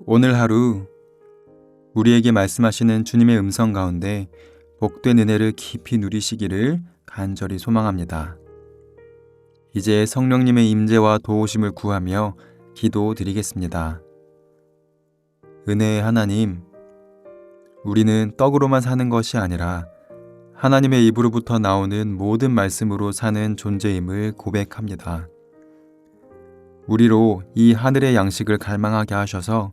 오늘 하루 우리에게 말씀하시는 주님의 음성 가운데 복된 은혜를 깊이 누리시기를 간절히 소망합니다. 이제 성령님의 임재와 도우심을 구하며 기도드리겠습니다. 은혜의 하나님, 우리는 떡으로만 사는 것이 아니라 하나님의 입으로부터 나오는 모든 말씀으로 사는 존재임을 고백합니다. 우리로 이 하늘의 양식을 갈망하게 하셔서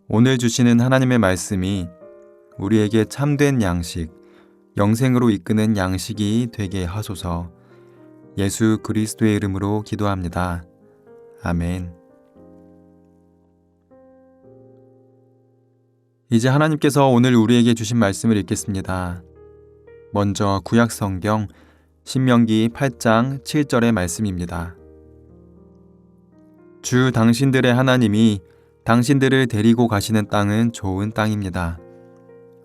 오늘 주시는 하나님의 말씀이 우리에게 참된 양식, 영생으로 이끄는 양식이 되게 하소서. 예수 그리스도의 이름으로 기도합니다. 아멘. 이제 하나님께서 오늘 우리에게 주신 말씀을 읽겠습니다. 먼저 구약 성경 신명기 8장 7절의 말씀입니다. 주 당신들의 하나님이 당신들을 데리고 가시는 땅은 좋은 땅입니다.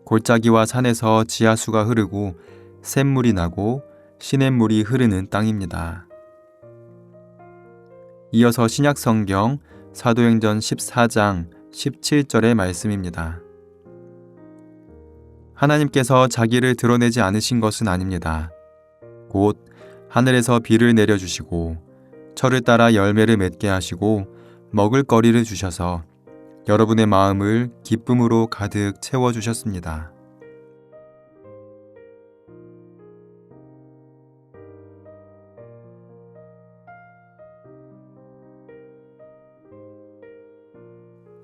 골짜기와 산에서 지하수가 흐르고 샘물이 나고 시냇물이 흐르는 땅입니다. 이어서 신약 성경 사도행전 14장 17절의 말씀입니다. 하나님께서 자기를 드러내지 않으신 것은 아닙니다. 곧 하늘에서 비를 내려주시고 철을 따라 열매를 맺게 하시고 먹을 거리를 주셔서 여러분의 마음을 기쁨으로 가득 채워주셨습니다.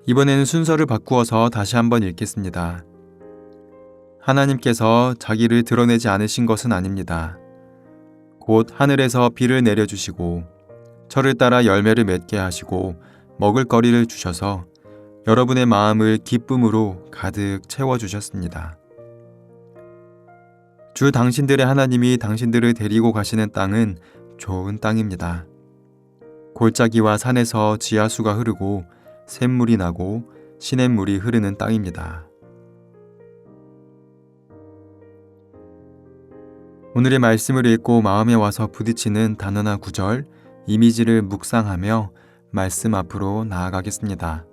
이번에는 순서를 바꾸어서 다시 한번 읽겠습니다. 하나님께서 자기를 드러내지 않으신 것은 아닙니다. 곧 하늘에서 비를 내려주시고 철을 따라 열매를 맺게 하시고 먹을 거리를 주셔서 여러분의 마음을 기쁨으로 가득 채워주셨습니다. 주 당신들의 하나님이 당신들을 데리고 가시는 땅은 좋은 땅입니다. 골짜기와 산에서 지하수가 흐르고 샘물이 나고 시냇물이 흐르는 땅입니다. 오늘의 말씀을 읽고 마음에 와서 부딪히는 단어나 구절, 이미지를 묵상하며 말씀 앞으로 나아가겠습니다.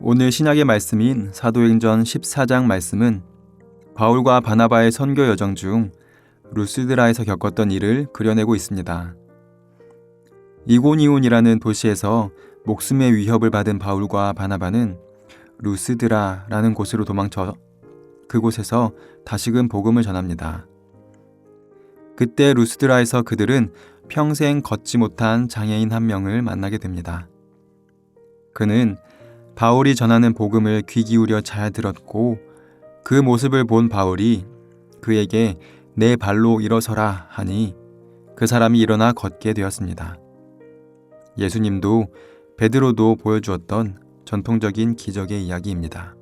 오늘 신약의 말씀인 사도행전 14장 말씀은 바울과 바나바의 선교 여정 중 루스드라에서 겪었던 일을 그려내고 있습니다. 이고니온이라는 도시에서 목숨의 위협을 받은 바울과 바나바는 루스드라라는 곳으로 도망쳐 그곳에서 다시금 복음을 전합니다. 그때 루스드라에서 그들은 평생 걷지 못한 장애인 한 명을 만나게 됩니다. 그는 바울이 전하는 복음을 귀 기울여 잘 들었고 그 모습을 본 바울이 그에게 내 발로 일어서라 하니 그 사람이 일어나 걷게 되었습니다. 예수님도 베드로도 보여주었던 전통적인 기적의 이야기입니다.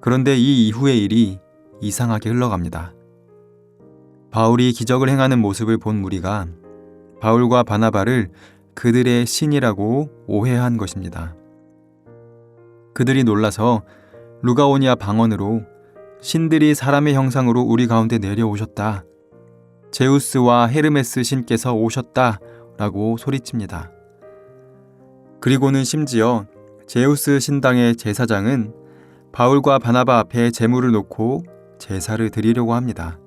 그런데 이 이후의 일이 이상하게 흘러갑니다. 바울이 기적을 행하는 모습을 본 무리가 바울과 바나바를 그들의 신이라고 오해한 것입니다. 그들이 놀라서 루가오니아 방언으로 신들이 사람의 형상으로 우리 가운데 내려오셨다. 제우스와 헤르메스 신께서 오셨다. 라고 소리칩니다. 그리고는 심지어 제우스 신당의 제사장은 바울과 바나바 앞에 제물을 놓고 제사를 드리려고 합니다.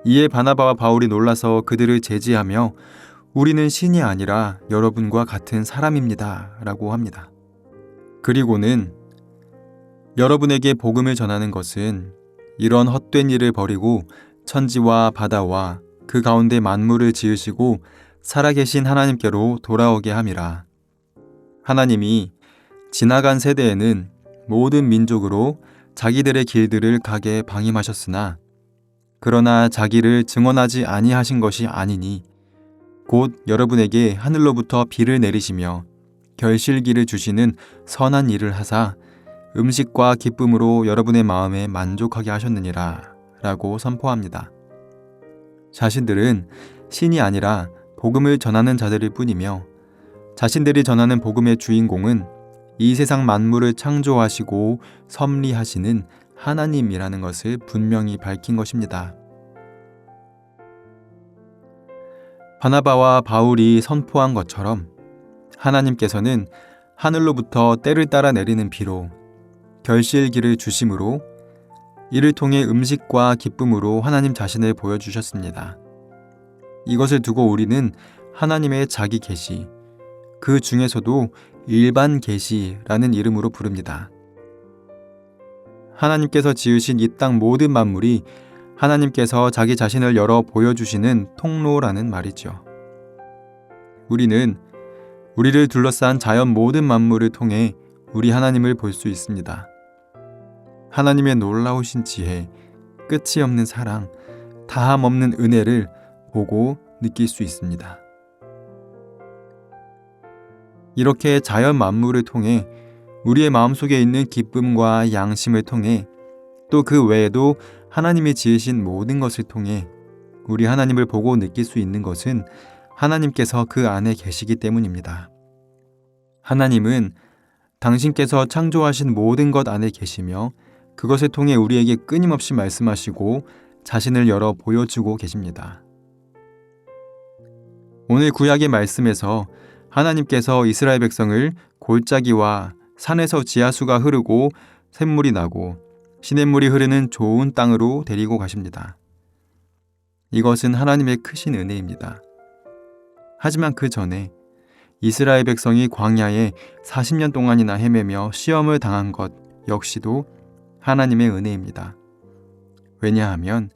이에 바나바와 바울이 놀라서 그들을 제지하며 우리는 신이 아니라 여러분과 같은 사람입니다. 라고 합니다. 그리고는 여러분에게 복음을 전하는 것은 이런 헛된 일을 버리고 천지와 바다와 그 가운데 만물을 지으시고 살아계신 하나님께로 돌아오게 함이라. 하나님이 지나간 세대에는 모든 민족으로 자기들의 길들을 가게 방임하셨으나 그러나 자기를 증언하지 아니하신 것이 아니니 곧 여러분에게 하늘로부터 비를 내리시며 결실기를 주시는 선한 일을 하사 음식과 기쁨으로 여러분의 마음에 만족하게 하셨느니라 라고 선포합니다. 자신들은 신이 아니라 복음을 전하는 자들일 뿐이며 자신들이 전하는 복음의 주인공은 이 세상 만물을 창조하시고 섭리하시는 하나님이라는 것을 분명히 밝힌 것입니다. 바나바와 바울이 선포한 것처럼 하나님께서는 하늘로부터 때를 따라 내리는 비로 결실기를 주심으로 이를 통해 음식과 기쁨으로 하나님 자신을 보여주셨습니다. 이것을 두고 우리는 하나님의 자기 계시, 그 중에서도 일반 계시라는 이름으로 부릅니다. 하나님께서 지으신 이 땅 모든 만물이 하나님께서 자기 자신을 열어 보여주시는 통로라는 말이죠. 우리는 우리를 둘러싼 자연 모든 만물을 통해 우리 하나님을 볼 수 있습니다. 하나님의 놀라우신 지혜, 끝이 없는 사랑, 다함 없는 은혜를 보고 느낄 수 있습니다. 이렇게 자연 만물을 통해 우리의 마음속에 있는 기쁨과 양심을 통해 또 그 외에도 하나님이 지으신 모든 것을 통해 우리 하나님을 보고 느낄 수 있는 것은 하나님께서 그 안에 계시기 때문입니다. 하나님은 당신께서 창조하신 모든 것 안에 계시며 그것을 통해 우리에게 끊임없이 말씀하시고 자신을 열어 보여주고 계십니다. 오늘 구약의 말씀에서 하나님께서 이스라엘 백성을 골짜기와 산에서 지하수가 흐르고 샘물이 나고 시냇물이 흐르는 좋은 땅으로 데리고 가십니다. 이것은 하나님의 크신 은혜입니다. 하지만 그 전에 이스라엘 백성이 광야에 40년 동안이나 헤매며 시험을 당한 것 역시도 하나님의 은혜입니다. 왜냐하면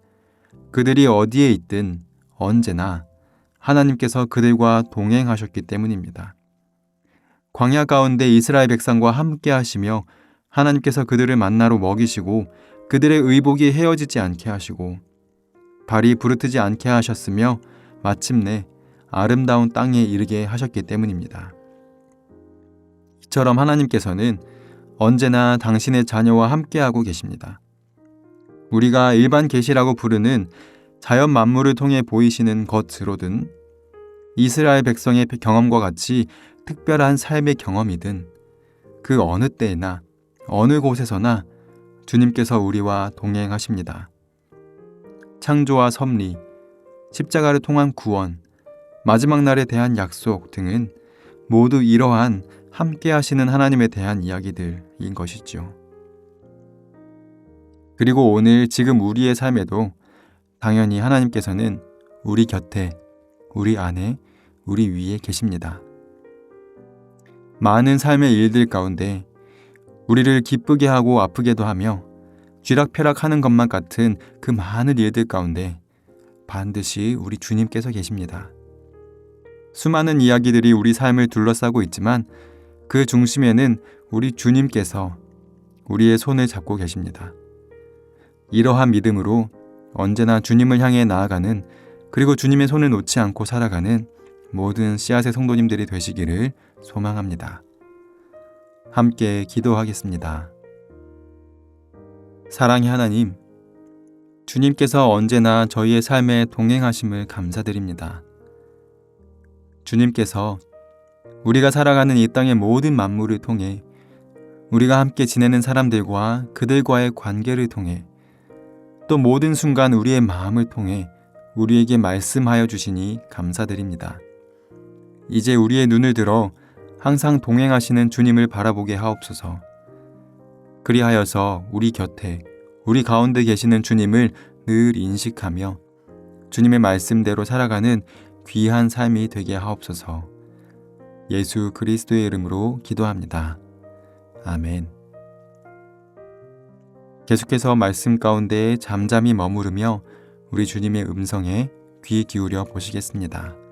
그들이 어디에 있든 언제나 하나님께서 그들과 동행하셨기 때문입니다. 광야 가운데 이스라엘 백성과 함께 하시며 하나님께서 그들을 만나로 먹이시고 그들의 의복이 헤어지지 않게 하시고 발이 부르트지 않게 하셨으며 마침내 아름다운 땅에 이르게 하셨기 때문입니다. 이처럼 하나님께서는 언제나 당신의 자녀와 함께하고 계십니다. 우리가 일반 계시라고 부르는 자연 만물을 통해 보이시는 것으로든 이스라엘 백성의 경험과 같이 특별한 삶의 경험이든 그 어느 때나 어느 곳에서나 주님께서 우리와 동행하십니다. 창조와 섭리, 십자가를 통한 구원, 마지막 날에 대한 약속 등은 모두 이러한 함께 하시는 하나님에 대한 이야기들인 것이죠. 그리고 오늘 지금 우리의 삶에도 당연히 하나님께서는 우리 곁에, 우리 안에, 우리 위에 계십니다. 많은 삶의 일들 가운데 우리를 기쁘게 하고 아프게도 하며 쥐락펴락하는 것만 같은 그 많은 일들 가운데 반드시 우리 주님께서 계십니다. 수많은 이야기들이 우리 삶을 둘러싸고 있지만 그 중심에는 우리 주님께서 우리의 손을 잡고 계십니다. 이러한 믿음으로 언제나 주님을 향해 나아가는 그리고 주님의 손을 놓지 않고 살아가는 모든 씨앗의 성도님들이 되시기를 소망합니다. 함께 기도하겠습니다. 사랑의 하나님, 주님께서 언제나 저희의 삶에 동행하심을 감사드립니다. 주님께서 우리가 살아가는 이 땅의 모든 만물을 통해 우리가 함께 지내는 사람들과 그들과의 관계를 통해 또 모든 순간 우리의 마음을 통해 우리에게 말씀하여 주시니 감사드립니다. 이제 우리의 눈을 들어 항상 동행하시는 주님을 바라보게 하옵소서. 그리하여서 우리 곁에, 우리 가운데 계시는 주님을 늘 인식하며 주님의 말씀대로 살아가는 귀한 삶이 되게 하옵소서. 예수 그리스도의 이름으로 기도합니다. 아멘. 계속해서 말씀 가운데 잠잠히 머무르며 우리 주님의 음성에 귀 기울여 보시겠습니다.